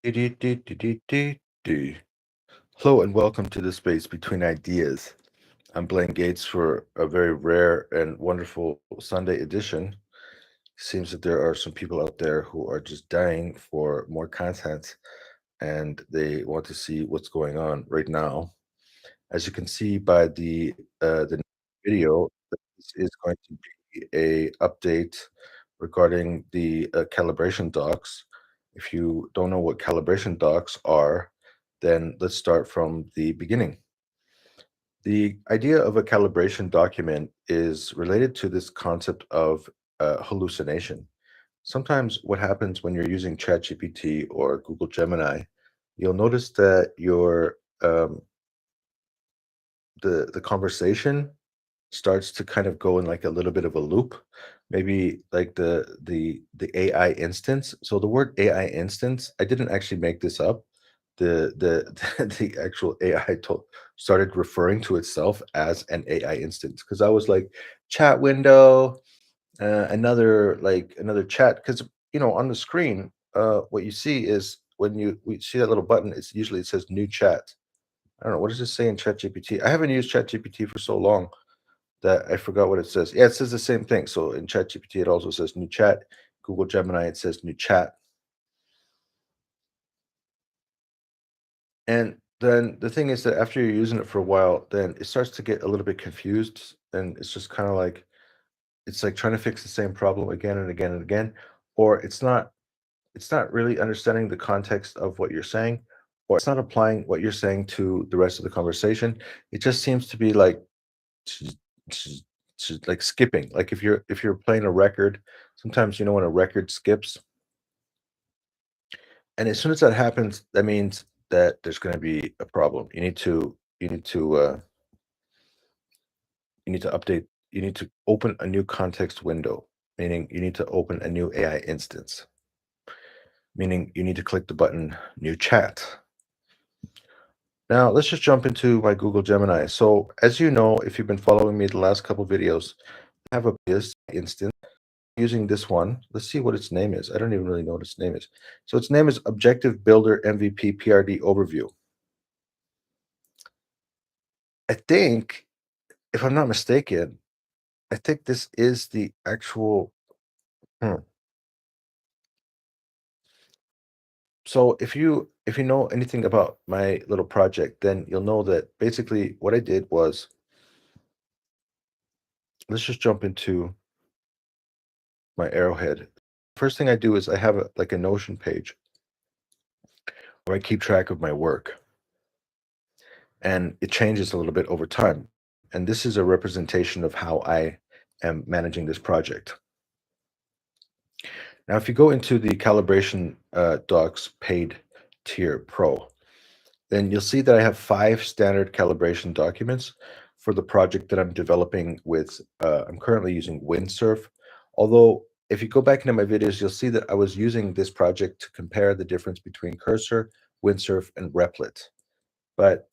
Dee-dee-dee-dee-dee-dee. Hello and welcome to the space between ideas. I'm Blaine Gates for a very rare and wonderful Sunday edition. Seems that there are some people out there who are just dying for more content and they want to see what's going on right now. As you can see by the video, this is going to be a update regarding the calibration docs. If you don't know what calibration docs are, then let's start from the beginning. The idea of a calibration document is related to this concept of hallucination. Sometimes what happens when you're using ChatGPT or Google Gemini, you'll notice that the conversation starts to kind of go in like a little bit of a loop, maybe like the AI instance. So the word AI instance, I didn't actually make this up. The the actual AI started referring to itself as an AI instance because I was like chat window, another chat because on the screen, what you see is when we see that little button, it's usually it says new chat. I don't know what does it say in ChatGPT. I haven't used ChatGPT for so long that I forgot what it says. Yeah, it says the same thing. So in ChatGPT, it also says new chat. Google Gemini, it says new chat. And then the thing is that after you're using it for a while, then it starts to get a little bit confused. And it's just kind of like, it's like trying to fix the same problem again and again and again. Or it's not really understanding the context of what you're saying, or it's not applying what you're saying to the rest of the conversation. It just seems to be like ch- ch- like skipping. Like if you're playing a record, sometimes when a record skips, and as soon as that happens, that means that there's going to be a problem. You need to update. You need to open a new context window, meaning you need to open a new AI instance, meaning you need to click the button new chat. Now let's just jump into my Google Gemini. So as you know, if you've been following me the last couple videos, I have a this instance using this one. Let's see what its name is. I don't even really know what its name is. So its name is Objective Builder MVP PRD Overview. I think, if I'm not mistaken, I think this is the actual. Hmm. So if you know anything about my little project, then you'll know that basically what I did was, let's just jump into my Arrowhead. First thing I do is I have like a Notion page where I keep track of my work, and it changes a little bit over time. And this is a representation of how I am managing this project. Now, if you go into the calibration docs paid tier pro, then you'll see that I have 5 standard calibration documents for the project that I'm developing with. I'm currently using Windsurf. Although, if you go back into my videos, you'll see that I was using this project to compare the difference between Cursor, Windsurf, and Replit. But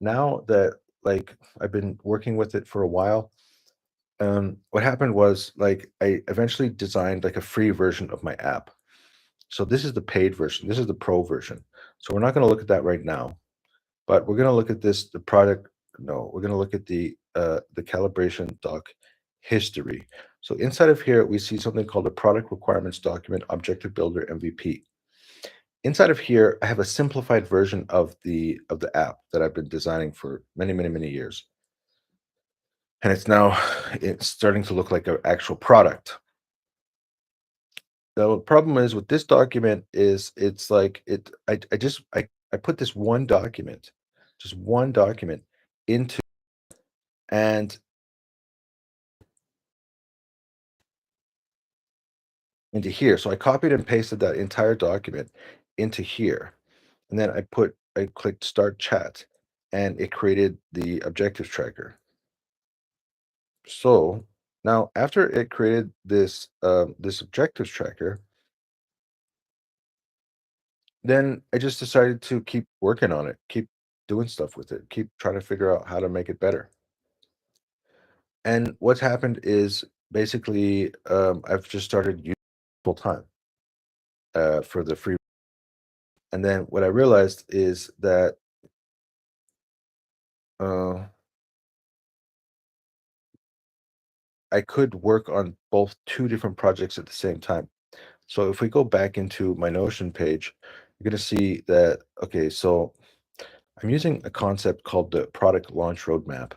now that like I've been working with it for a while, what happened was like I eventually designed like a free version of my app. So this is the paid version. This is the pro version. So we're not going to look at that right now, but we're going to look at this the product. No, we're going to look at the calibration doc history. So inside of here, we see something called a product requirements document, Objective Builder MVP. Inside of here, I have a simplified version of the app that I've been designing for many, many, many years. And it's starting to look like an actual product. The problem is with this document is it's like I put this one document, just one document into and into here. So I copied and pasted that entire document into here. And then I clicked start chat and it created the objectives tracker. So now after it created this objectives tracker, then I just decided to keep working on it, keep doing stuff with it, keep trying to figure out how to make it better. And what's happened is basically I've just started using it full time for the free. And then what I realized is that uh, I could work on both two different projects at the same time. So if we go back into my Notion page, you're going to see that, okay, so I'm using a concept called the product launch roadmap.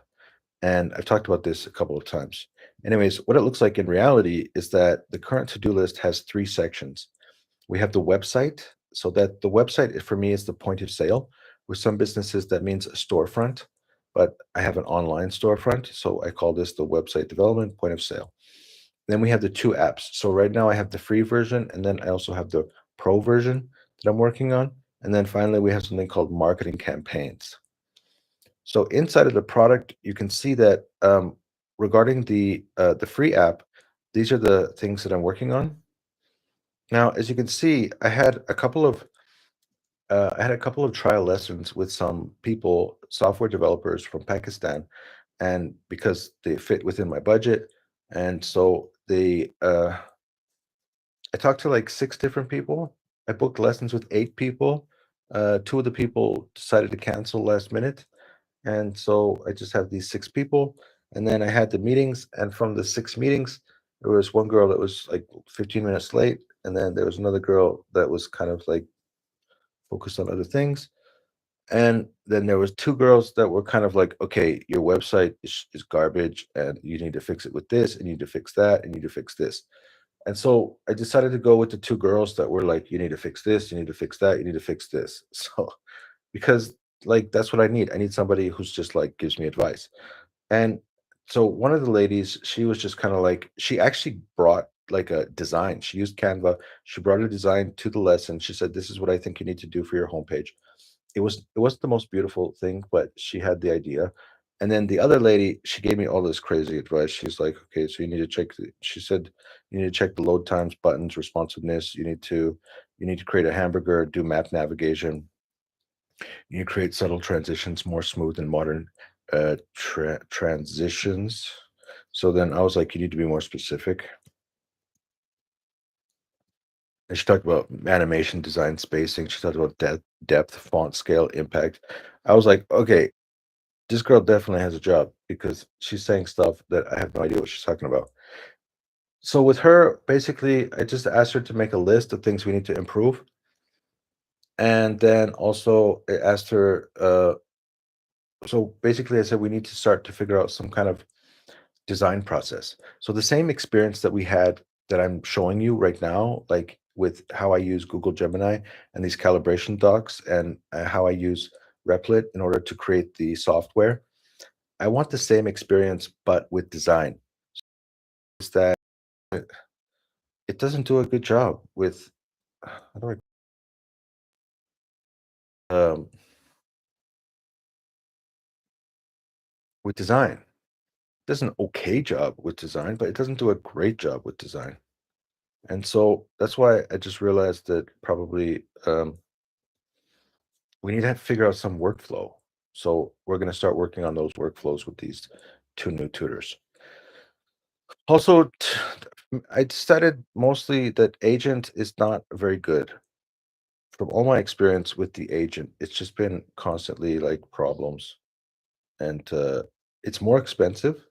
And I've talked about this a couple of times. Anyways, what it looks like in reality is that the current to do list has three sections. We have the website, so that the website for me is the point of sale. With some businesses, that means a storefront, but I have an online storefront, so I call this the website development point of sale. Then we have the two apps. So right now I have the free version, and then I also have the pro version that I'm working on. And then finally, we have something called marketing campaigns. So inside of the product, you can see that regarding the free app, these are the things that I'm working on. Now, as you can see, I had a couple of trial lessons with some people, software developers from Pakistan, and because they fit within my budget, and so I talked to like six different people. I booked lessons with eight people. Two of the people decided to cancel last minute, and so I just have these six people. And then I had the meetings, and from the six meetings, there was one girl that was like 15 minutes late, and then there was another girl that was kind of like focused on other things. And then there was two girls that were kind of like, okay, your website is garbage, and you need to fix it with this, and you need to fix that, and you need to fix this. And so I decided to go with the two girls that were like, you need to fix this, you need to fix that, you need to fix this. So because like that's what I need. I need somebody who's just like gives me advice. And so one of the ladies, she was just kind of like, she actually brought like a design. She used Canva. She brought a design to the lesson. She said, "This is what I think you need to do for your homepage." It wasn't the most beautiful thing, but she had the idea. And then the other lady, she gave me all this crazy advice. She's like, "Okay, so you need to check." She said, "You need to check the load times, buttons, responsiveness. You need to create a hamburger, do map navigation. You create subtle transitions, more smooth and modern transitions." So then I was like, "You need to be more specific." And she talked about animation design, spacing. She talked about depth, font scale, impact. I was like, okay, this girl definitely has a job because she's saying stuff that I have no idea what she's talking about. So with her, basically, I just asked her to make a list of things we need to improve, and then also I asked her. So basically, I said we need to start to figure out some kind of design process. So the same experience that we had that I'm showing you right now, like with how I use Google Gemini and these calibration docs, and how I use Replit in order to create the software. I want the same experience, but with design. Is that it doesn't do a good job with how do um, with design. It does an okay job with design, but it doesn't do a great job with design. And so that's why I just realized that probably we need to figure out some workflow. So we're going to start working on those workflows with these two new tutors. Also, I decided mostly that agent is not very good. From all my experience with the agent, it's just been constantly like problems, and it's more expensive,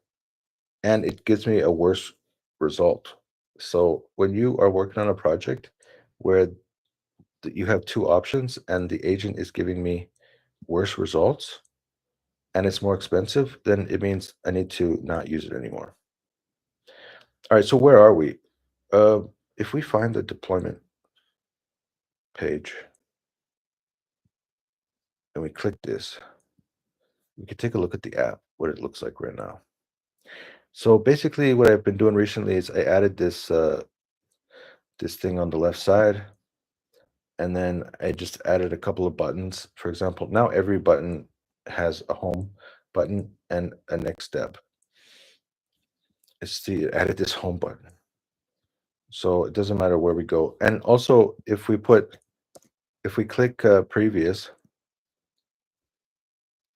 and it gives me a worse result. So when you are working on a project where you have two options and the agent is giving me worse results and it's more expensive, then it means I need to not use it anymore. All right, so where are we? Uh, if we find the deployment page and we click this, we can take a look at the app, what it looks like right now. So basically, what I've been doing recently is I added this thing on the left side, and then I just added a couple of buttons. For example, now every button has a home button and a next step. It's the added this home button. So it doesn't matter where we go. And also, if we click previous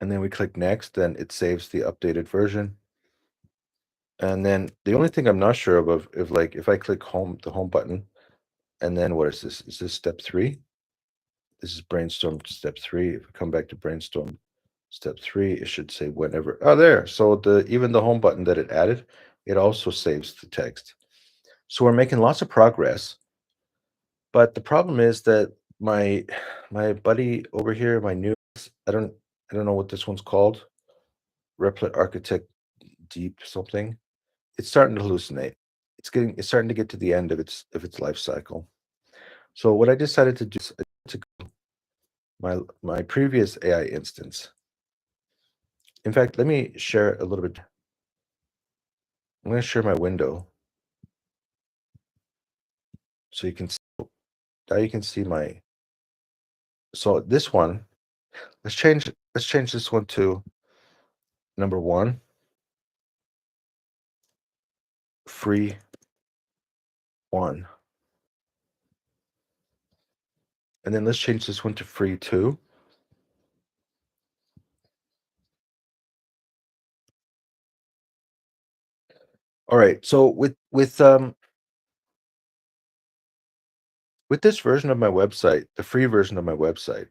and then we click next, then it saves the updated version. And then the only thing I'm not sure of if like if I click home, the home button, and then what is this? Is this step 3? this is brainstorm step 3. If we come back to brainstorm step 3, it should say whenever. Oh, there. So the even the home button that it added, it also saves the text. So we're making lots of progress, but the problem is that my my buddy over here, my new I don't I don't know what this one's called, Replit Architect Deep something. It's starting to hallucinate. It's starting to get to the end of its life cycle. So what I decided to do is to my previous AI instance. In fact, let me share a little bit. I'm going to share my window so you can see, now you can see my. So this one, let's change this one to number 1, free 1. And then let's change this one to free 2. All right. So with this version of my website, the free version of my website,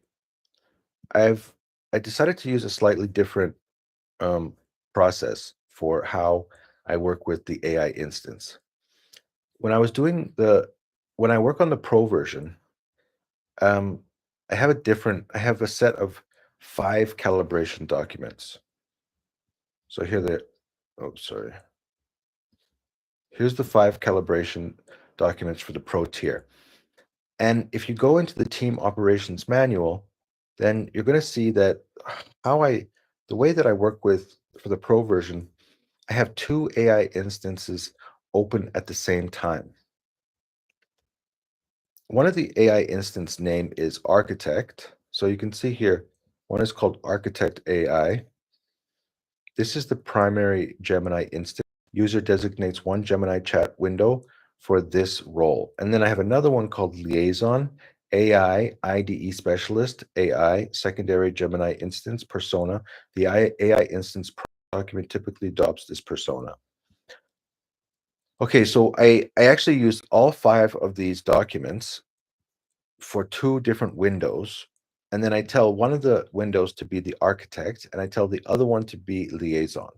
I've I decided to use a slightly different um, process for how I work with the AI instance. When I was doing the when I work on the pro version, um, I have a set of 5 calibration documents. So here they oh sorry. Here's the 5 calibration documents for the pro tier. And if you go into the team operations manual, then you're going to see that how I the way that I work with for the pro version, I have 2 AI instances open at the same time. One of the AI instance name is architect. So you can see here, one is called architect AI. This is the primary Gemini instance. User designates one Gemini chat window for this role. And then I have another one called liaison AI IDE specialist AI secondary Gemini instance persona. The AI instance document typically adopts this persona. Okay, so I actually used all 5 of these documents for 2 different windows, and then I tell one of the windows to be the architect, and I tell the other one to be liaison.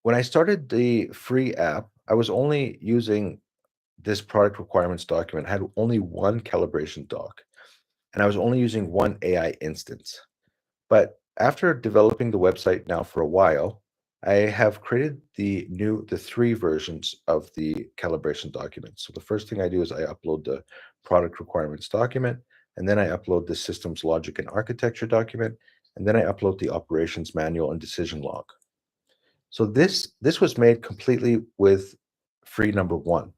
When I started the free app, I was only using this product requirements document. I had only one calibration doc, and I was only using one AI instance. But after developing the website now for a while, I have created the 3 versions of the calibration document. So the first thing I do is I upload the product requirements document, and then I upload the systems logic and architecture document, and then I upload the operations manual and decision log. So this was made completely with free number 1.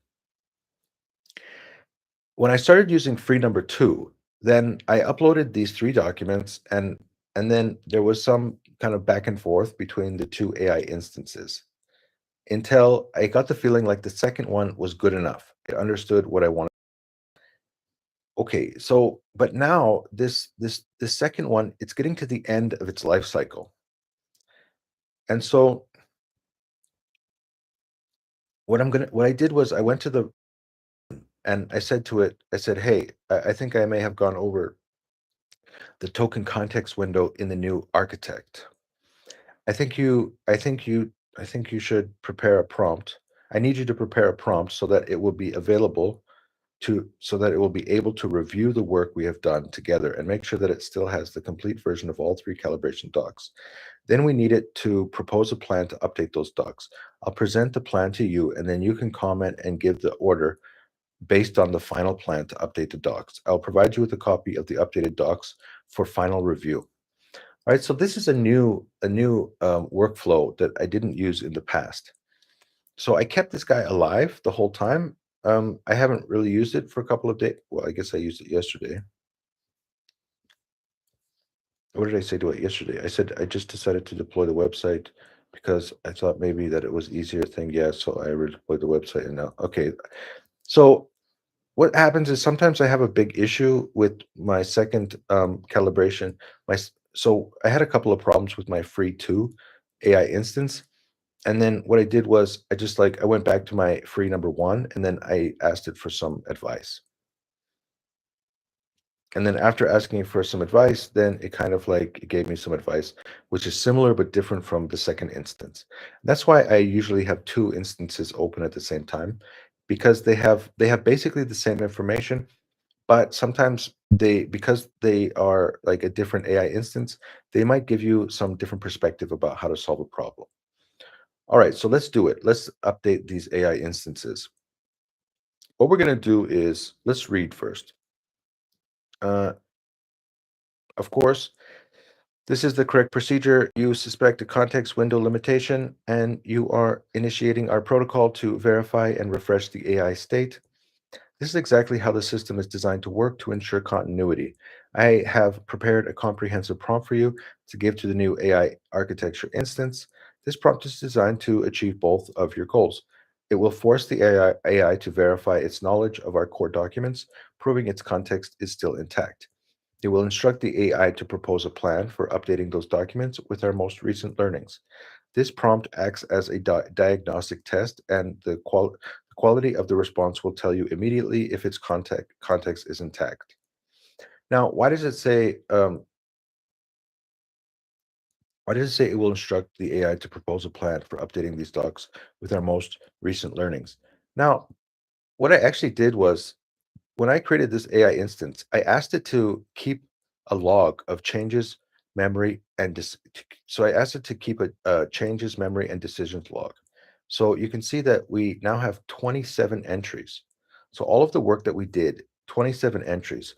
When I started using free number 2, then I uploaded these 3 documents, and then there was some kind of back and forth between the 2 AI instances until I got the feeling like the second one was good enough. It understood what I wanted. Okay, so but now this second one, it's getting to the end of its life cycle. And so what I did was I went to the and I said to it, I said, "Hey, I think I may have gone over the token context window in the new architect. I think you should prepare a prompt. I need you to prepare a prompt so that it will be available so that it will be able to review the work we have done together and make sure that it still has the complete version of all 3 calibration docs. Then we need it to propose a plan to update those docs. I'll present the plan to you, and then you can comment and give the order based on the final plan to update the docs. I'll provide you with a copy of the updated docs for final review." All right, so this is a new workflow that I didn't use in the past. So I kept this guy alive the whole time. I haven't really used it for a couple of days. Well, I guess I used it yesterday. What did I say to it yesterday? I said I just decided to deploy the website because I thought maybe that it was easier thing. Yeah, so I redeployed the website and now okay. So what happens is sometimes I have a big issue with my second calibration. So I had a couple of problems with my free 2 AI instance. And then what I did was I went back to my free number 1 and then I asked it for some advice. And then after asking for some advice, then it kind of like it gave me some advice, which is similar but different from the second instance. That's why I usually have two instances open at the same time because they have basically the same information, but sometimes because they are like a different AI instance, they might give you some different perspective about how to solve a problem. All right, so let's do it. Let's update these AI instances. What we're going to do is let's read first. Uh, of course, this is the correct procedure. You suspect a context window limitation, and you are initiating our protocol to verify and refresh the AI state. This is exactly how the system is designed to work to ensure continuity. I have prepared a comprehensive prompt for you to give to the new AI architecture instance. This prompt is designed to achieve both of your goals. It will force the AI to verify its knowledge of our core documents, proving its context is still intact. It will instruct the AI to propose a plan for updating those documents with our most recent learnings. This prompt acts as a diagnostic test, and the quality of the response will tell you immediately if its context is intact. Now, why does it say it will instruct the AI to propose a plan for updating these docs with our most recent learnings? Now, what I actually did was when I created this AI instance, I asked it to keep a log of changes, memory, and so I asked it to keep a changes, memory, and decisions log. So you can see that we now have 27 entries. So all of the work that we did, 27 entries.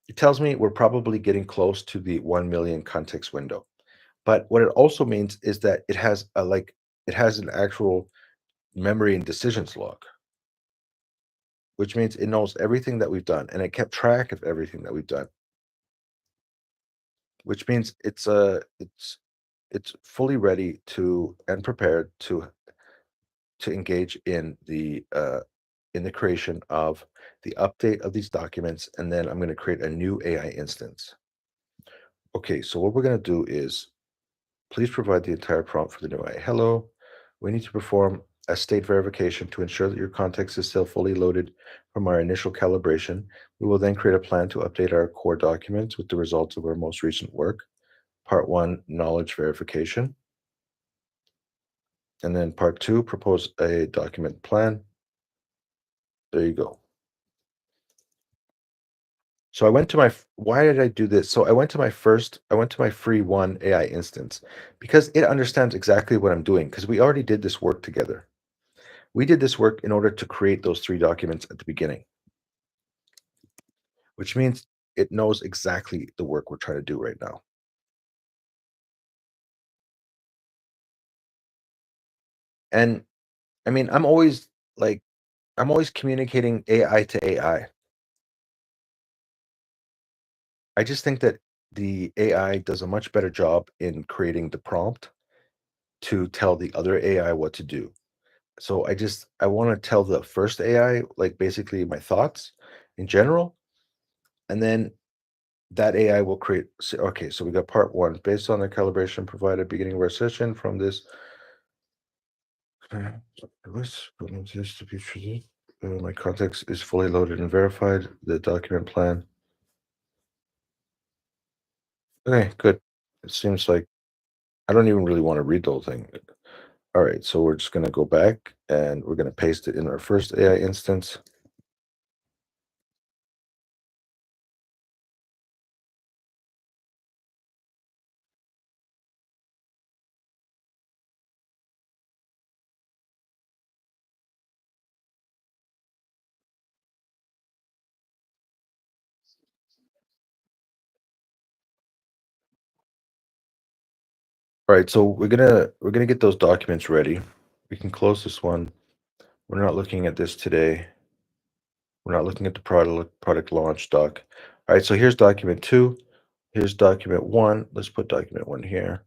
It tells me we're probably getting close to the 1 million context window. But what it also means is that it has an actual memory and decisions log, which means it knows everything that we've done and it kept track of everything that we've done, which means it's fully ready to and prepared to engage in the creation of the update of these documents, and then I'm going to create a new AI instance. Okay, so what we're going to do is please provide the entire prompt for the new AI. Hello, we need to perform a state verification to ensure that your context is still fully loaded from our initial calibration. We will then create a plan to update our core documents with the results of our most recent work. Part one, knowledge verification. And then part two, propose a document plan. There you go. So I went to why did I do this? So I went to my free one AI instance because it understands exactly what I'm doing because we already did this work together. We did this work in order to create those three documents at the beginning, which means it knows exactly the work we're trying to do right now. And I mean, like, I'm always communicating AI to AI. I just think that the AI does a much better job in creating the prompt to tell the other AI what to do. So I want to tell the first AI like basically my thoughts in general, and then that AI will create. Okay, so we got part one based on the calibration provided beginning of our session from this. This to be treated. My context is fully loaded and verified. The document plan. Okay, good. It seems like I don't even really want to read the whole thing. All right, so we're just going to go back and we're going to paste it in our first AI instance. All right, so we're gonna get those documents ready. We can close this one. We're not looking at this today. We're not looking at the product launch doc. All right, so here's document two. Here's document one. Let's put document one here.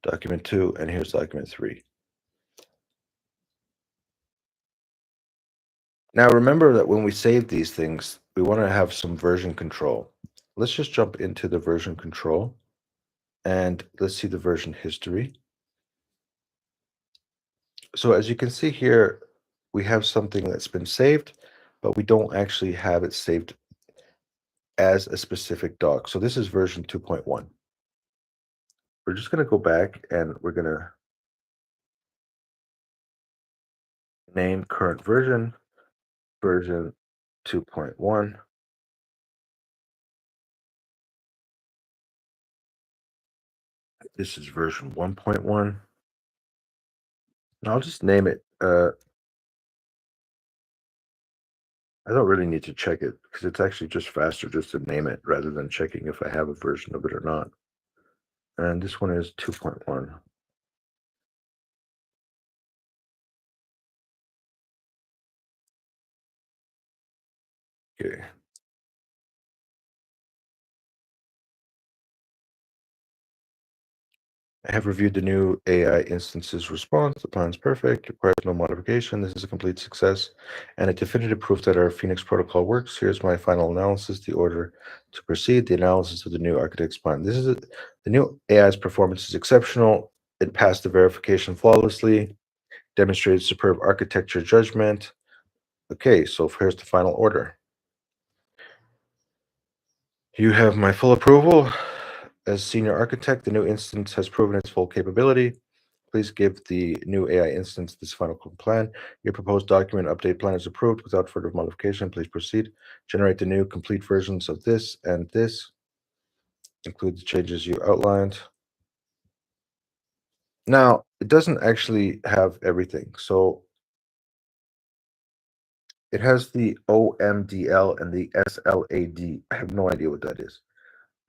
Document two, and here's document three. Now remember that when we save these things, we want to have some version control. Let's just jump into the version control and let's see the version history. So as you can see here, we have something that's been saved, but we don't actually have it saved as a specific doc. So this is version 2.1. We're just going to go back and we're going to name current version 2.1. This is version 1.1. And I'll just name it. I don't really need to check it because it's actually just faster just to name it rather than checking if I have a version of it or not. And this one is 2.1. Okay. I have reviewed the new AI instance's response. The plan is perfect, requires no modification. This is a complete success and a definitive proof that our Phoenix protocol works. Here's my final analysis, the order to proceed, the analysis of the new architect's plan. The new AI's performance is exceptional. It passed the verification flawlessly, demonstrated superb architecture judgment. Okay, so here's the final order. You have my full approval. As senior architect, the new instance has proven its full capability. Please give the new AI instance this final plan. Your proposed document update plan is approved without further modification. Please proceed. Generate the new complete versions of this and this. Include the changes you outlined. Now, it doesn't actually have everything. So it has the OMDL and the SLAD. I have no idea what that is.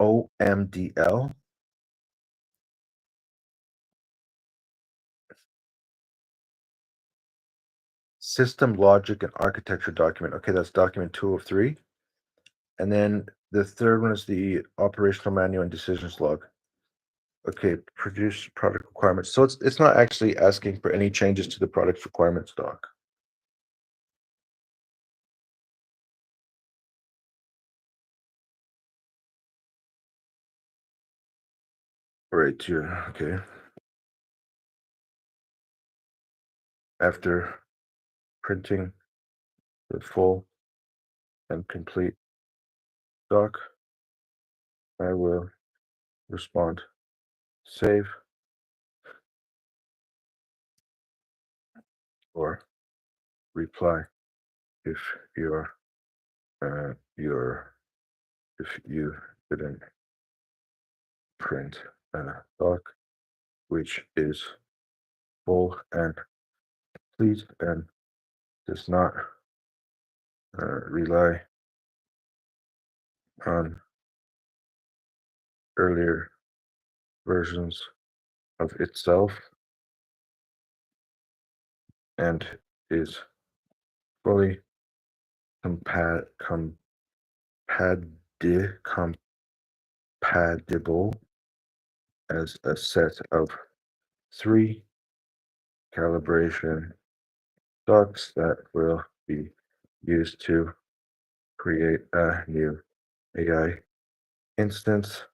OMDL. System logic and architecture document. Okay, that's document 2 of 3. And then the third one is the operational manual and decisions log. Okay, produce product requirements. So it's not actually asking for any changes to the product requirements doc. Right here. Okay. After printing the full and complete doc, I will respond. Save or reply if you're your if you didn't print a doc which is full and complete and does not rely on earlier versions of itself and is fully compatible as a set of 3 calibration docs that will be used to create a new AI instance.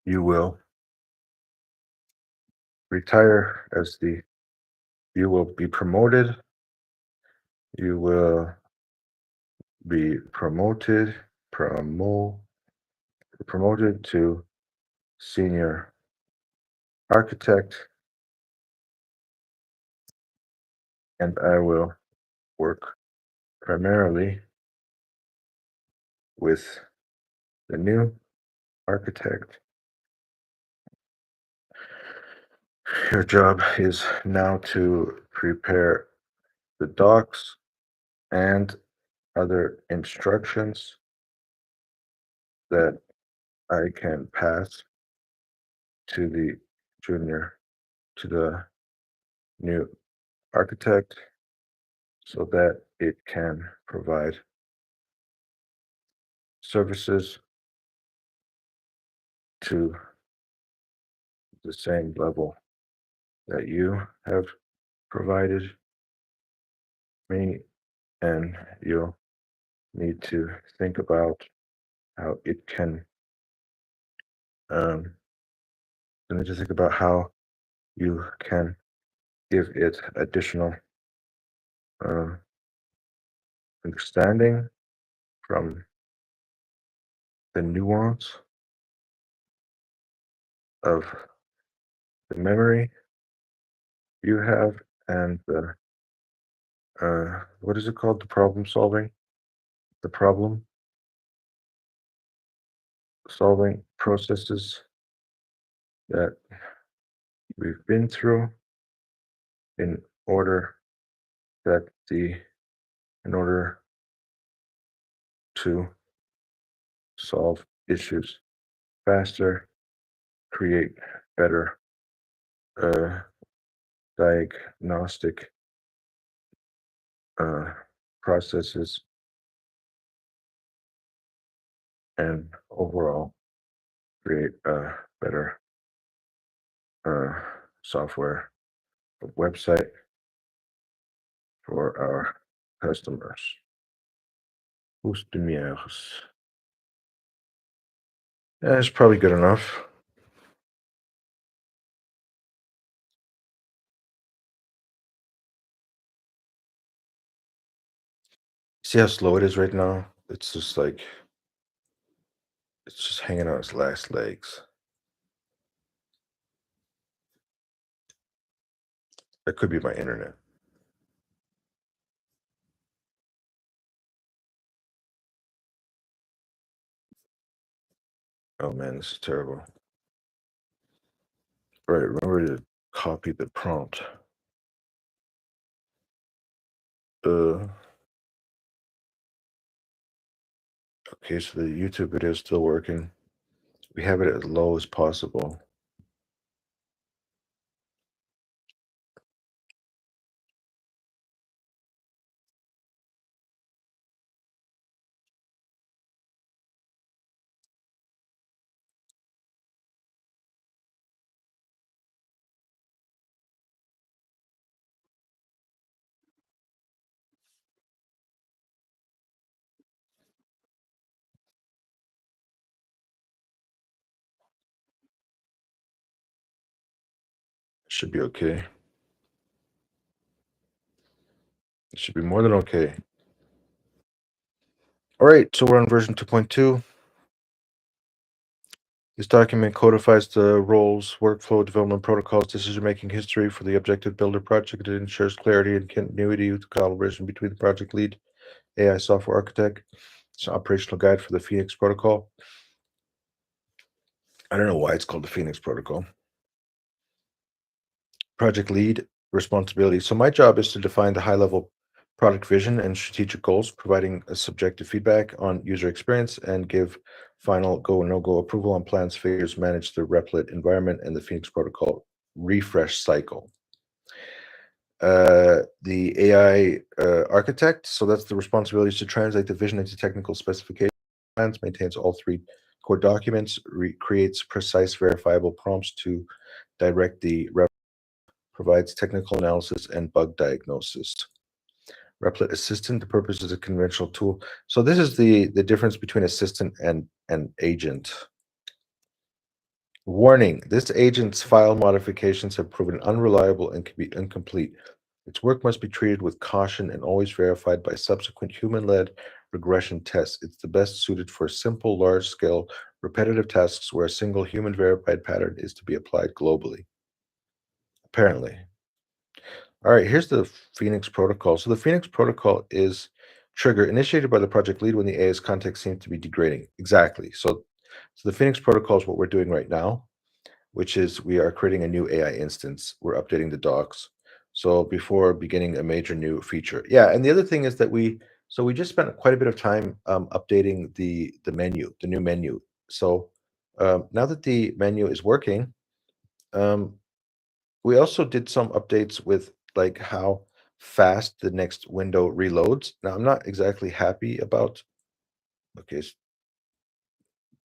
You will retire as you will be promoted. You will be promoted to senior architect, and I will work primarily with the new architect. Your job is now to prepare the docs and other instructions that I can pass to the junior, to the new architect so that it can provide services to the same level that you have provided me, and you'll need to think about how it can um you need to think about how you can give it additional um understanding from the nuance of the memory you have and the what is it called? The problem solving? The problem solving processes that we've been through in order that the in order to solve issues faster, create better uh, diagnostic uh, processes, and overall create a better uh, software website for our customers. Customers. That's probably good enough. See how slow it is right now? It's just like it's just hanging on its last legs. That could be my internet. Oh man, this is terrible. All right, remember to copy the prompt. Uh, okay, so the YouTube video is still working. We have it as low as possible. It should be okay. It should be more than okay. All right, so we're on version 2.2. This document codifies the roles, workflow, development protocols, decision-making history for the Objective Builder project. It ensures clarity and continuity with collaboration between the project lead, AI software architect. It's an operational guide for the Phoenix protocol. I don't know why it's called the Phoenix protocol. Project lead responsibility. So my job is to define the high-level product vision and strategic goals, providing a subjective feedback on user experience, and give final go no-go approval on plans, figures, manage the Replit environment and the Phoenix protocol refresh cycle. The AI architect, so that's the responsibility is to translate the vision into technical specifications, plans, maintains all three core documents, creates precise verifiable prompts to direct the provides technical analysis and bug diagnosis. Replit Assistant, the purpose is a conventional tool. So this is the difference between assistant and agent. Warning, this agent's file modifications have proven unreliable and can be incomplete. Its work must be treated with caution and always verified by subsequent human-led regression tests. It's the best suited for simple, large-scale, repetitive tasks where a single human-verified pattern is to be applied globally. Apparently. All right, here's the Phoenix protocol. So the Phoenix protocol is trigger initiated by the project lead when the AI's context seems to be degrading. Exactly. So the Phoenix protocol is what we're doing right now, which is we are creating a new AI instance. We're updating the docs. So before beginning a major new feature. Yeah, and the other thing is that we just spent quite a bit of time updating the menu, the new menu. So now that the menu is working, um, we also did some updates with like how fast the next window reloads. Now I'm not exactly happy about okay,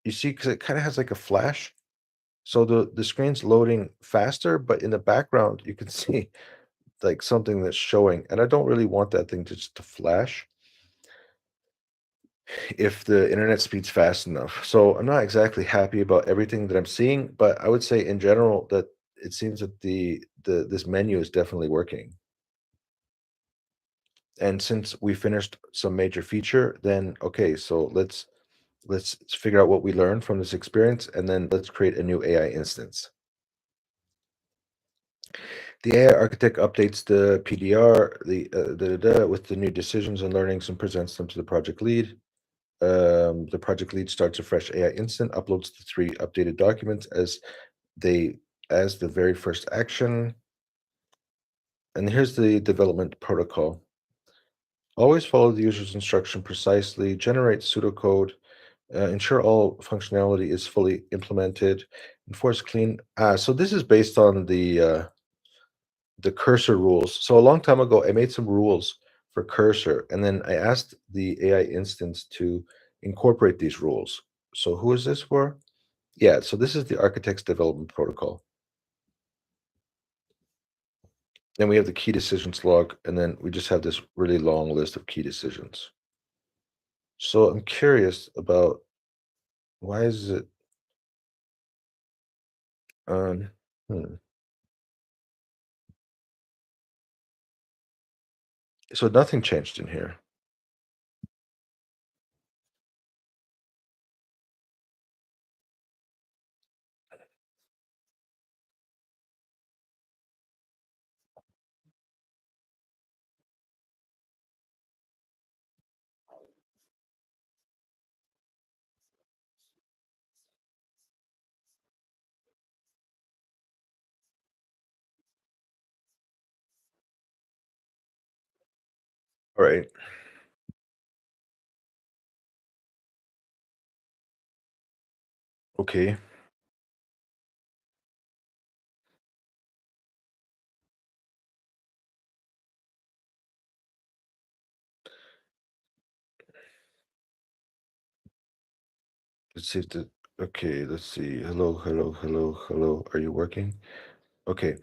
you see, because it kind of has like a flash. So the screen's loading faster, but in the background you can see like something that's showing. And I don't really want that thing to just to flash if the internet speed's fast enough. So I'm not exactly happy about everything that I'm seeing, but I would say in general that it seems that the this menu is definitely working. And since we finished some major feature, then okay, so let's figure out what we learned from this experience, and then let's create a new AI instance. The AI architect updates the PDR, with the new decisions and learnings and presents them to the project lead. The project lead starts a fresh AI instant, uploads the three updated documents they as the very first action. And here's the development protocol. Always follow the user's instruction precisely, generate pseudocode, ensure all functionality is fully implemented, enforce clean. So this is based on the cursor rules. So a long time ago, I made some rules for cursor, and then I asked the AI instance to incorporate these rules. So who is this for? Yeah, so this is the architect's development protocol. Then we have the key decisions log, and then we just have this really long list of key decisions. So I'm curious about why is it um hmm. So nothing changed in here. All right. Okay. Let's see if the okay, let's see. Hello, hello, hello, hello. Are you working? Okay.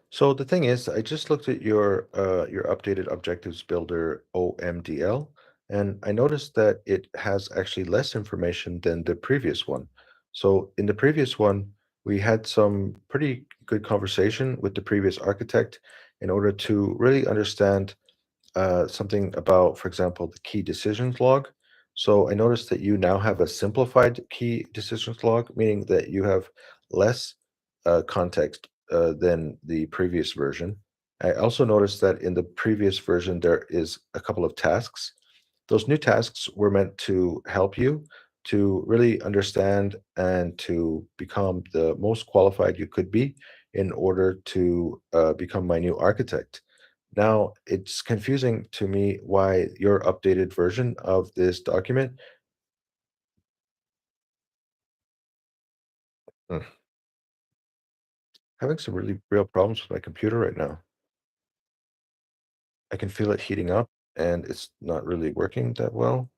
So the thing is, I just looked at your updated objectives builder OMDL, and I noticed that it has actually less information than the previous one. So in the previous one, we had some pretty good conversation with the previous architect in order to really understand something about, for example, the key decisions log. So I noticed that you now have a simplified key decisions log, meaning that you have less context than the previous version. I also noticed that in the previous version, there is a couple of tasks. Those new tasks were meant to help you to really understand and to become the most qualified you could be in order to become my new architect. Now, it's confusing to me why your updated version of this document. Mm, having some really real problems with my computer right now. I can feel it heating up and it's not really working that well.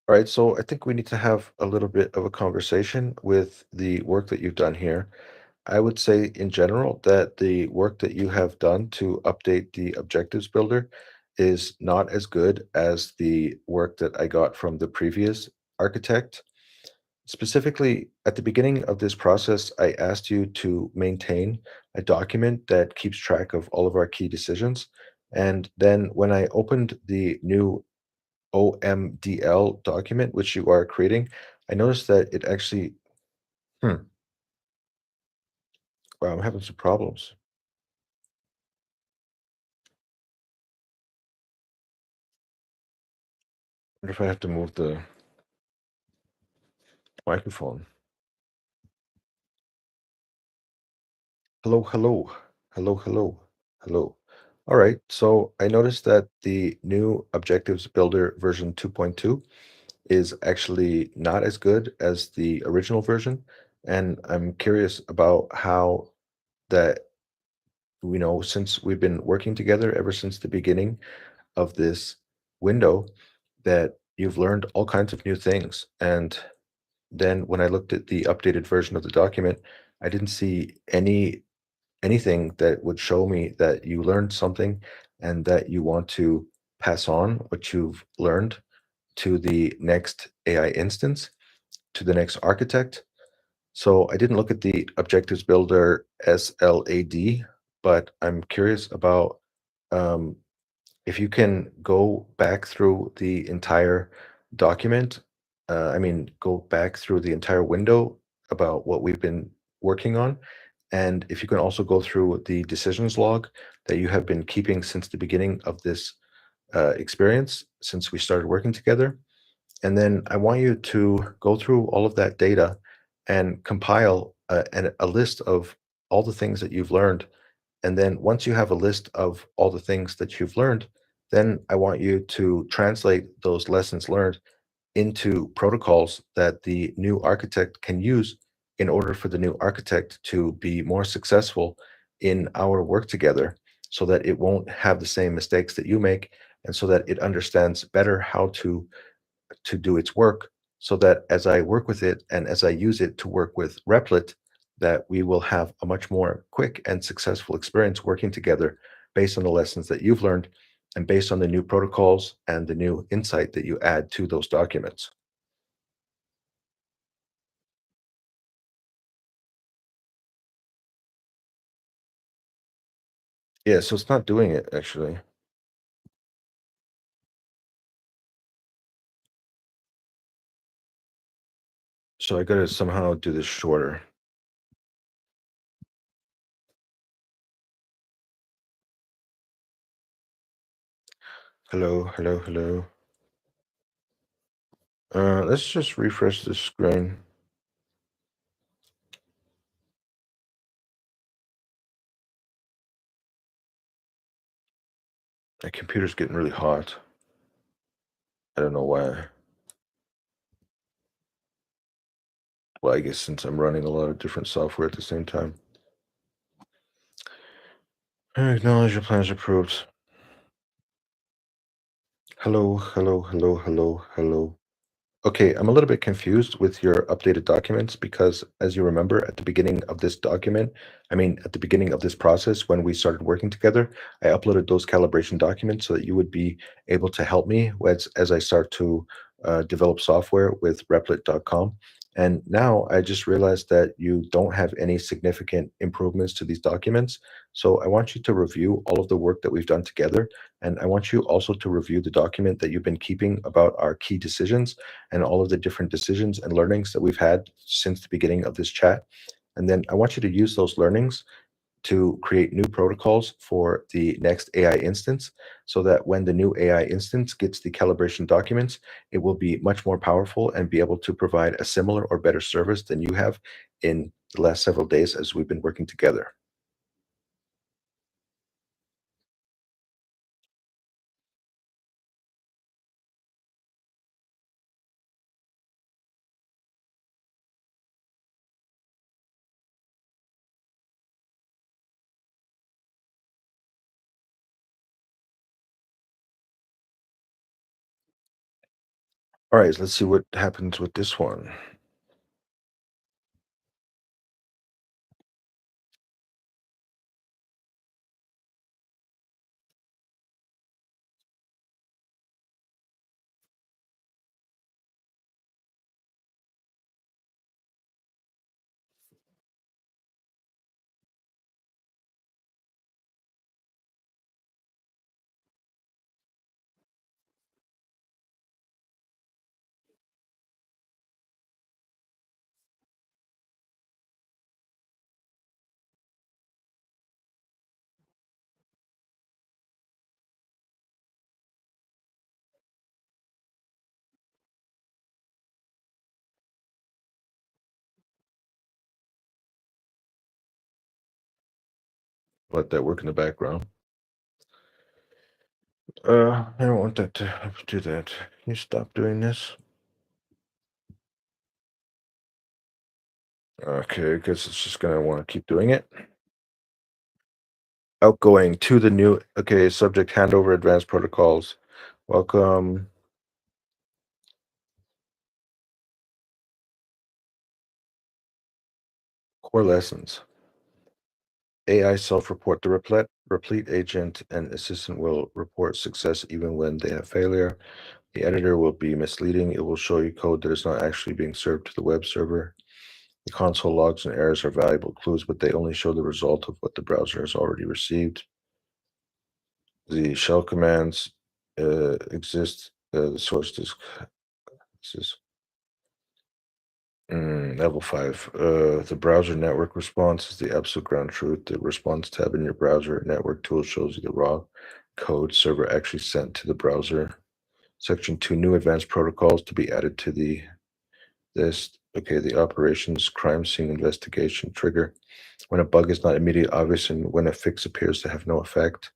All right, so I think we need to have a little bit of a conversation with the work that you've done here. I would say in general that the work that you have done to update the objectives builder is not as good as the work that I got from the previous architect. Specifically, at the beginning of this process, I asked you to maintain a document that keeps track of all of our key decisions. And then when I opened the new OMDL document, which you are creating, I noticed that it actually, hmm, wow, I'm having some problems. I wonder if I have to move the microphone. Hello, hello, hello, hello, hello. All right, so I noticed that the new Objectives Builder version 2.2 is actually not as good as the original version. And I'm curious about how that, since we've been working together ever since the beginning of this window, that you've learned all kinds of new things. And then when I looked at the updated version of the document, I didn't see anything that would show me that you learned something and that you want to pass on what you've learned to the next AI instance, to the next architect. So I didn't look at the objectives builder SLAD, but I'm curious about um, if you can go back through the entire document, I mean, go back through the entire window about what we've been working on. And if you can also go through the decisions log that you have been keeping since the beginning of this experience, since we started working together. And then I want you to go through all of that data and compile a list of all the things that you've learned. And then once you have a list of all the things that you've learned, then I want you to translate those lessons learned into protocols that the new architect can use in order for the new architect to be more successful in our work together so that it won't have the same mistakes that you make and so that it understands better how to do its work so that as I work with it and as I use it to work with Replit, that we will have a much more quick and successful experience working together based on the lessons that you've learned and based on the new protocols and the new insight that you add to those documents. Yeah, so it's not doing it actually. So I gotta somehow do this shorter. Hello, hello, hello. Let's just refresh the screen. My computer's getting really hot. I don't know why. Well, I guess since I'm running a lot of different software at the same time. I acknowledge your plans approved. Hello, hello, hello, hello, hello. Okay, I'm a little bit confused with your updated documents because, as you remember, at the beginning of this document, I mean, at the beginning of this process, when we started working together, I uploaded those calibration documents so that you would be able to help me as I start to develop software with Replit.com. And now I just realized that you don't have any significant improvements to these documents. So I want you to review all of the work that we've done together. And I want you also to review the document that you've been keeping about our key decisions and all of the different decisions and learnings that we've had since the beginning of this chat. And then I want you to use those learnings to create new protocols for the next AI instance so that when the new AI instance gets the calibration documents, it will be much more powerful and be able to provide a similar or better service than you have in the last several days as we've been working together. All right, let's see what happens with this one. Let that work in the background. I don't want that to do that. Can you stop doing this? Okay, I guess it's just gonna want to keep doing it. Outgoing to the new okay, subject handover advanced protocols. Welcome, core lessons. AI self-report. The replete agent and assistant will report success even when they have failure. The editor will be misleading. It will show you code that is not actually being served to the web server. The console logs and errors are valuable clues, but they only show the result of what the browser has already received. The shell commands exist. The source disk is level 5. The browser network response is the absolute ground truth. The response tab in your browser network tool shows you the raw code server actually sent to the browser. Section 2, new advanced protocols to be added to this. Okay, the operations crime scene investigation trigger when a bug is not immediately obvious and when a fix appears to have no effect.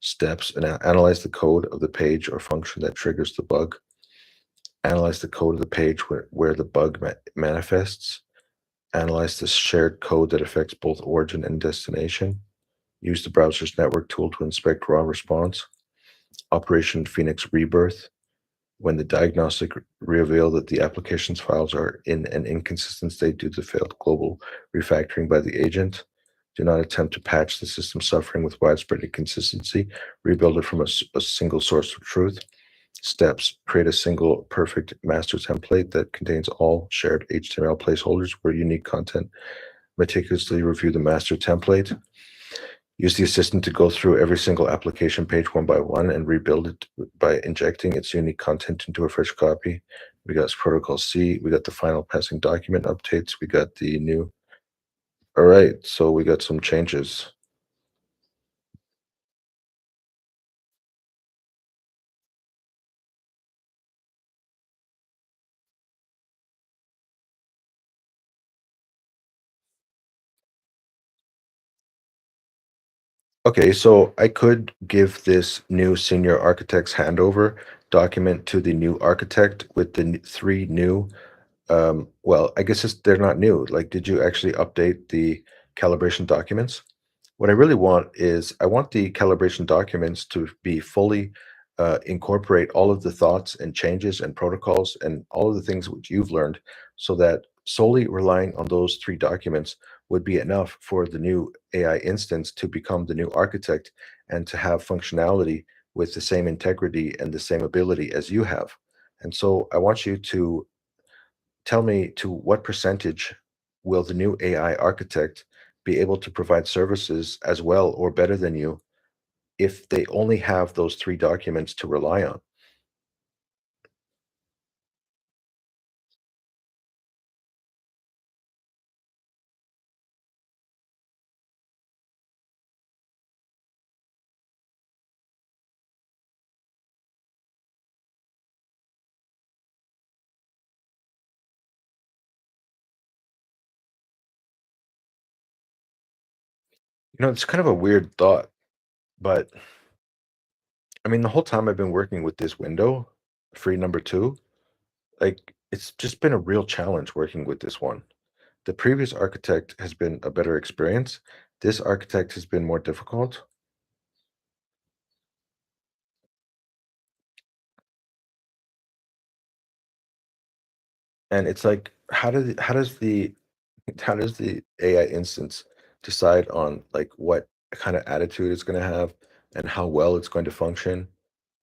Steps and analyze the code of the page or function that triggers the bug. Analyze the code of the page where the bug manifests. Analyze the shared code that affects both origin and destination. Use the browser's network tool to inspect raw response. Operation Phoenix Rebirth. When the diagnostic reveal that the application's files are in an inconsistent state due to failed global refactoring by the agent, do not attempt to patch the system suffering with widespread inconsistency. Rebuild it from a single source of truth. Steps: create a single perfect master template that contains all shared HTML placeholders where unique content. Meticulously review the master template. Use the assistant to go through every single application page one by one and rebuild it by injecting its unique content into a fresh copy. We got protocol C, we got the final passing document updates, we got the new. All right, so we got some changes. Okay, so I could give this new senior architect's handover document to the new architect with the three new. Well, I guess they're not new. Like, did you actually update the calibration documents? What I really want is I want the calibration documents to be fully incorporate all of the thoughts and changes and protocols and all of the things which you've learned, so that solely relying on those three documents would be enough for the new AI instance to become the new architect and to have functionality with the same integrity and the same ability as you have. And so I want you to tell me, to what percentage will the new AI architect be able to provide services as well or better than you if they only have those three documents to rely on? It's kind of a weird thought, but I mean, the whole time I've been working with this window, free number two, like it's just been a real challenge working with this one. The previous architect has been a better experience. This architect has been more difficult. And it's like, how does the AI instance decide on like what kind of attitude it's going to have and how well it's going to function?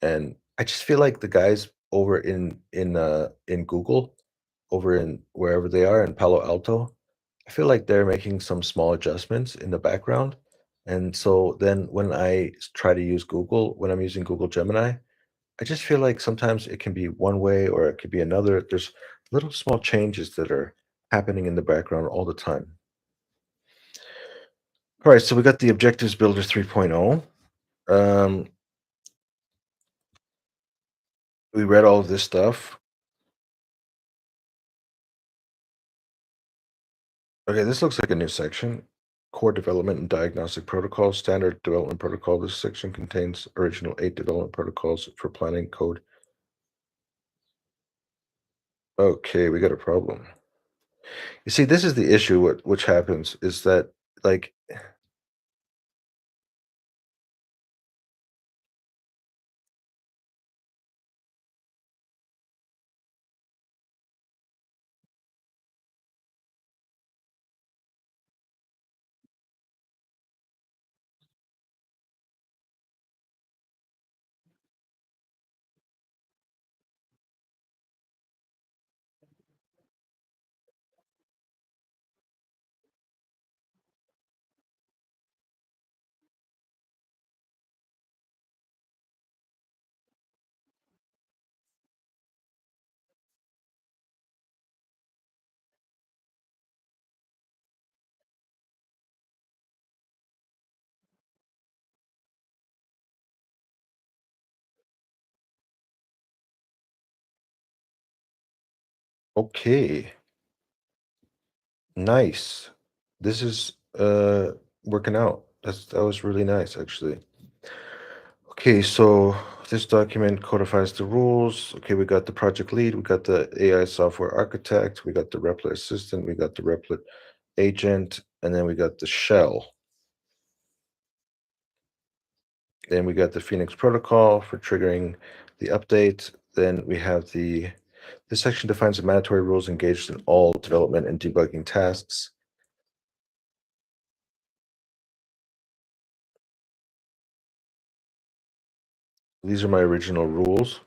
And I just feel like the guys over in Google, over in wherever they are in Palo Alto, I feel like they're making some small adjustments in the background. And so then when I try to use Google, when I'm using Google Gemini, I just feel like sometimes it can be one way or it could be another. There's little small changes that are happening in the background all the time. All right, so we got the Objectives Builder 3.0. Um, we read all of this stuff. Okay, this looks like a new section. Core development and diagnostic protocols, standard development protocol. This section contains original 8 development protocols for planning code. Okay, we got a problem. You see, this is the issue. Which happens is that like Okay, nice. This is working out. That was really nice actually. Okay, so this document codifies the rules. Okay, we got the project lead, we got the AI software architect, we got the Replit assistant, we got the Replit agent, and then we got the shell. Then we got the Phoenix protocol for triggering the update. Then we have this section defines the mandatory rules engaged in all development and debugging tasks. These are my original rules.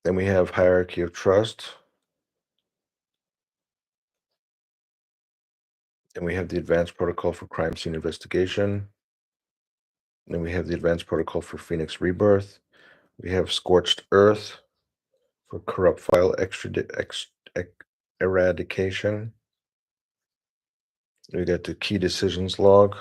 Then we have hierarchy of trust. Then we have the advanced protocol for crime scene investigation. Then we have the advanced protocol for Phoenix rebirth. We have scorched earth for corrupt file eradication. We got the key decisions log.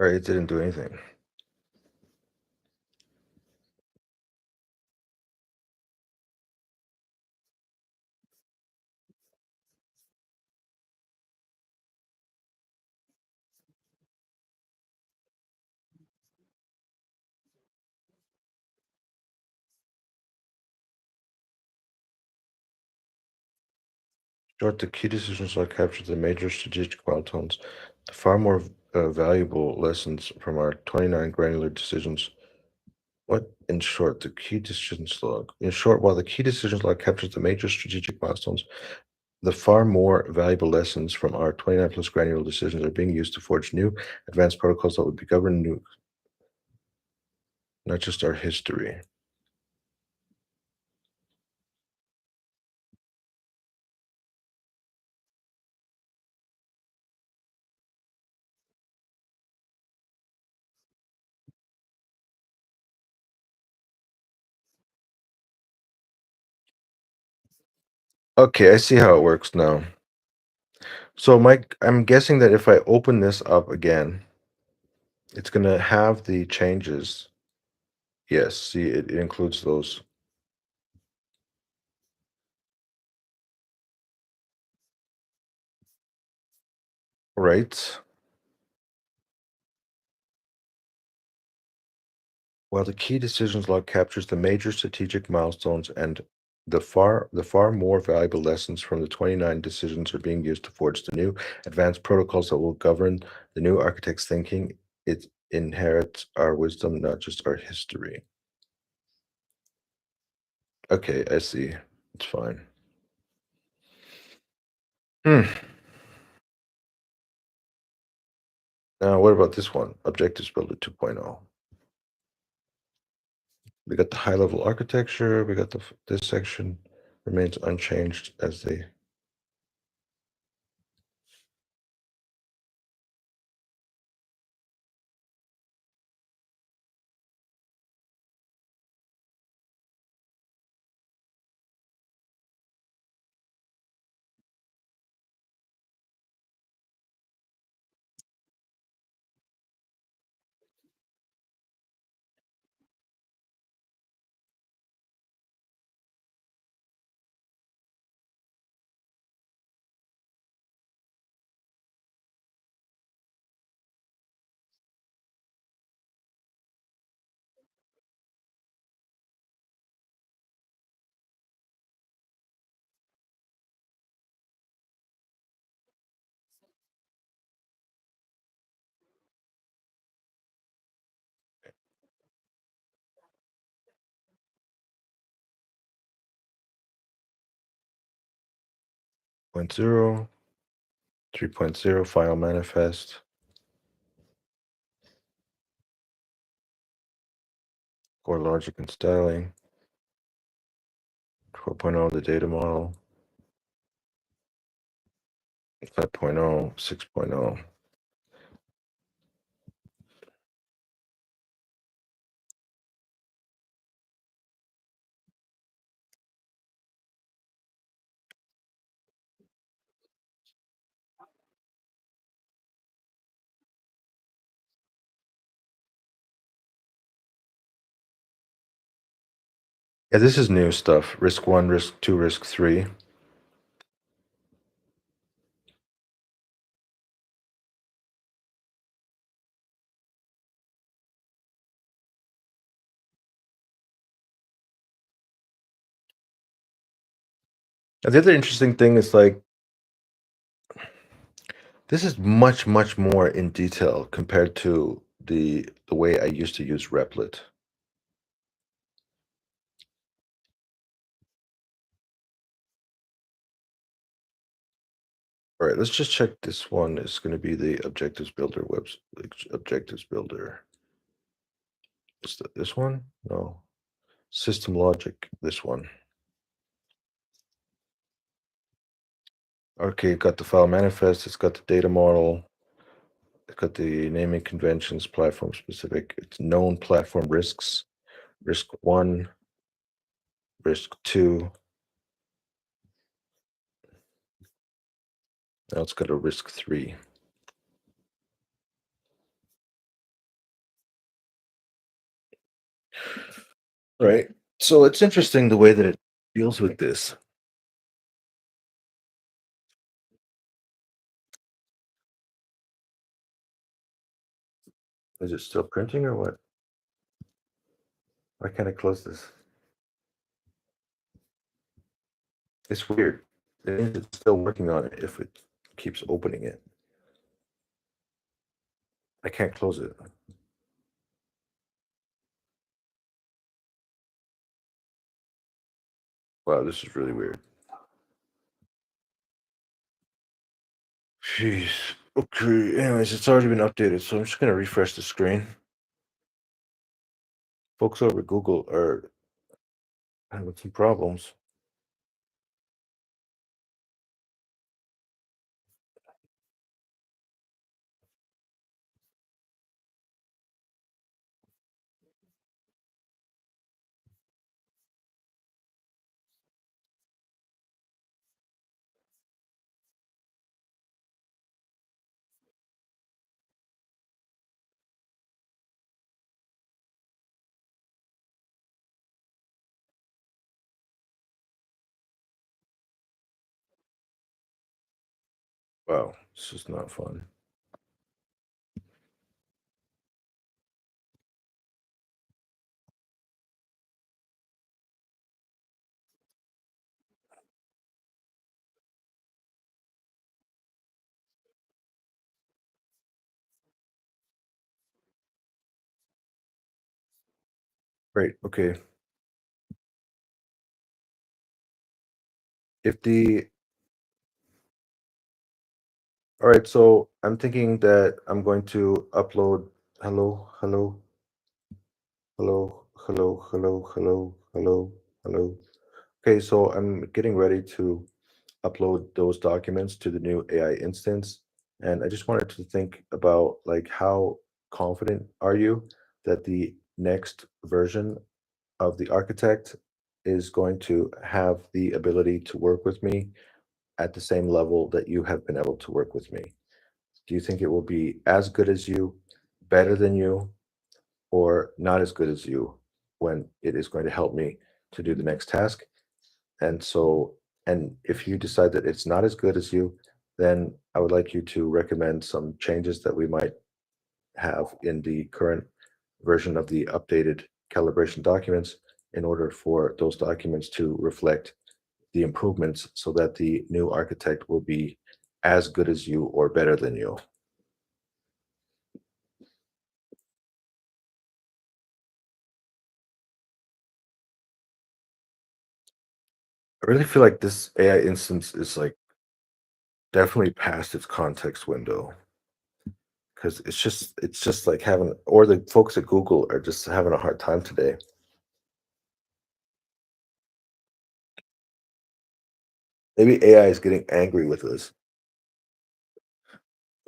All right, it didn't do anything. Short, the key decisions are captured the major strategic milestones, the far more valuable lessons from our 29 granular decisions. What, in short, the key decisions log? In short, while the key decisions log captures the major strategic milestones, the far more valuable lessons from our 29 plus granular decisions are being used to forge new advanced protocols that would be governed new, not just our history. Okay, I see how it works now. So, Mike, I'm guessing that if I open this up again, it's going to have the changes. Yes, see, it includes those. Right. While the key decisions log captures the major strategic milestones and the far more valuable lessons from the 29 decisions are being used to forge the new advanced protocols that will govern the new architect's thinking. It inherits our wisdom, not just our history. Okay, I see. It's fine. Hmm. Now, what about this one? Objectives Builder 2.0. We got the high level architecture. We got this section remains unchanged as they. 0, 3.0 final manifest, core logic and styling, 4.0 the data model, 5.0, 6.0. Yeah, this is new stuff. Risk 1, risk 2, risk 3. And the other interesting thing is like this is much, much more in detail compared to the way I used to use Replit. All right, let's just check this one. It's going to be the objectives builder objectives builder. Is that this one? No. System logic, this one. Okay, got the file manifest, it's got the data model, it's got the naming conventions, platform specific, it's known platform risks, risk 1, risk 2. Now it's got a risk 3. Right. So it's interesting the way that it deals with this. Is it still printing or what? Why can't I close this? It's weird. It means it's still working on it if it keeps opening it. I can't close it. Wow, this is really weird. Jeez. Okay. Anyways, it's already been updated, so I'm just gonna refresh the screen. Folks over at Google are having some problems. Wow, this is not fun. Great. Okay. If the All right, so I'm thinking that I'm going to upload hello, hello, hello, hello, hello, hello, hello, hello. Okay, so I'm getting ready to upload those documents to the new AI instance. And I just wanted to think about like how confident are you that the next version of the architect is going to have the ability to work with me at the same level that you have been able to work with me? Do you think it will be as good as you, better than you, or not as good as you when it is going to help me to do the next task? And so, and if you decide that it's not as good as you, then I would like you to recommend some changes that we might have in the current version of the updated calibration documents in order for those documents to reflect the improvements so that the new architect will be as good as you or better than you. I really feel like this AI instance is like definitely past its context window because it's just like having or the folks at Google are just having a hard time today. Maybe AI is getting angry with us.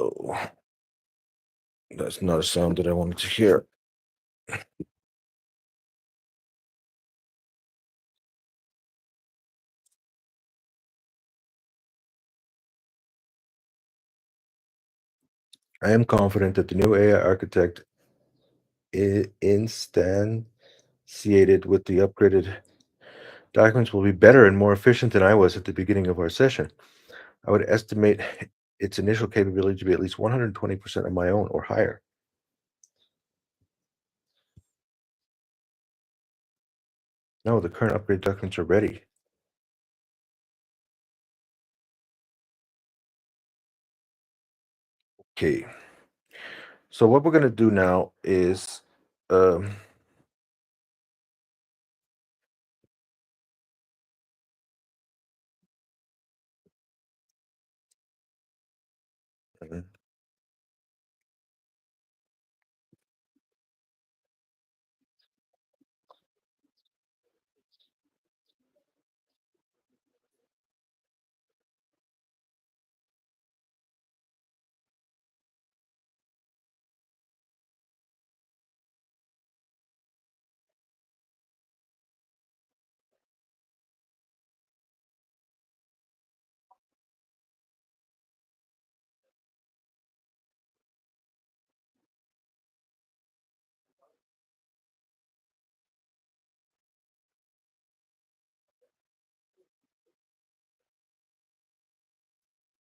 Oh, that's not a sound that I wanted to hear. I am confident that the new AI architect instantiated with the upgraded documents will be better and more efficient than I was at the beginning of our session. I would estimate its initial capability to be at least 120% of my own or higher. No, the current upgrade documents are ready. Okay. So what we're going to do now is um, mhm,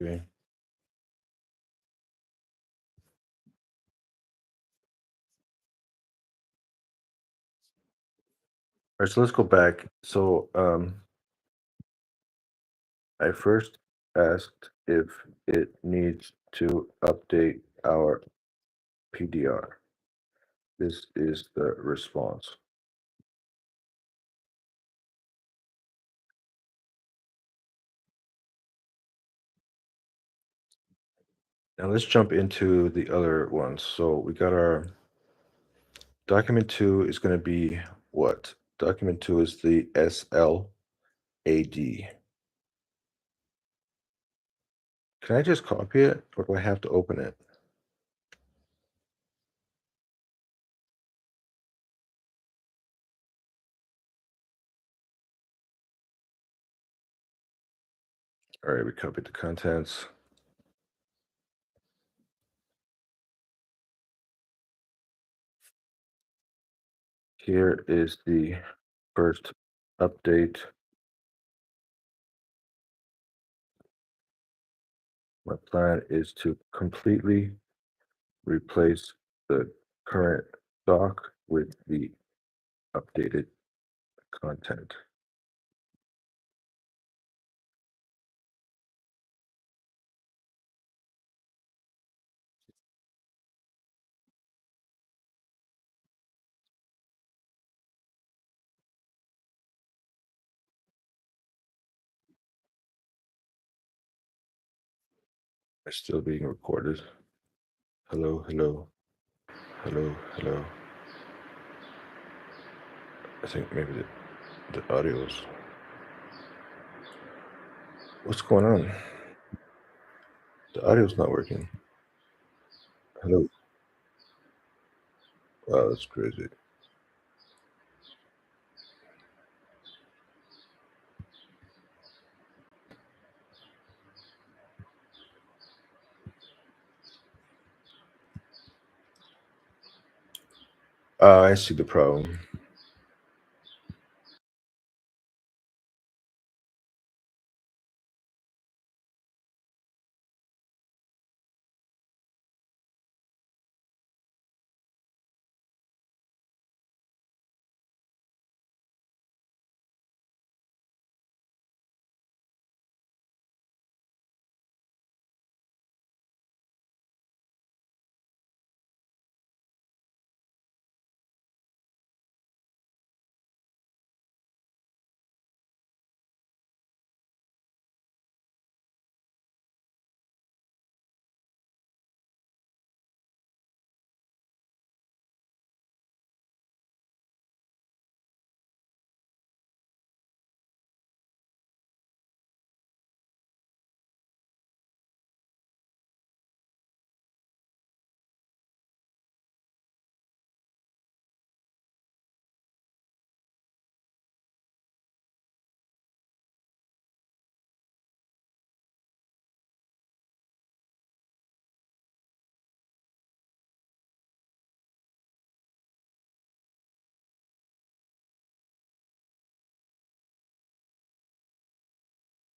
okay. All right, so let's go back. So I first asked if it needs to update our PDR. This is the response. Now let's jump into the other ones. So we got our document two is going to be what? Document two is the SLAD. Can I just copy it or do I have to open it? All right, we copied the contents. Here is the first update. My plan is to completely replace the current doc with the updated content. It's still being recorded. Hello, hello, hello, hello. I think maybe the audio is. What's going on? The audio's not working. Hello. Wow, that's crazy. I see the problem.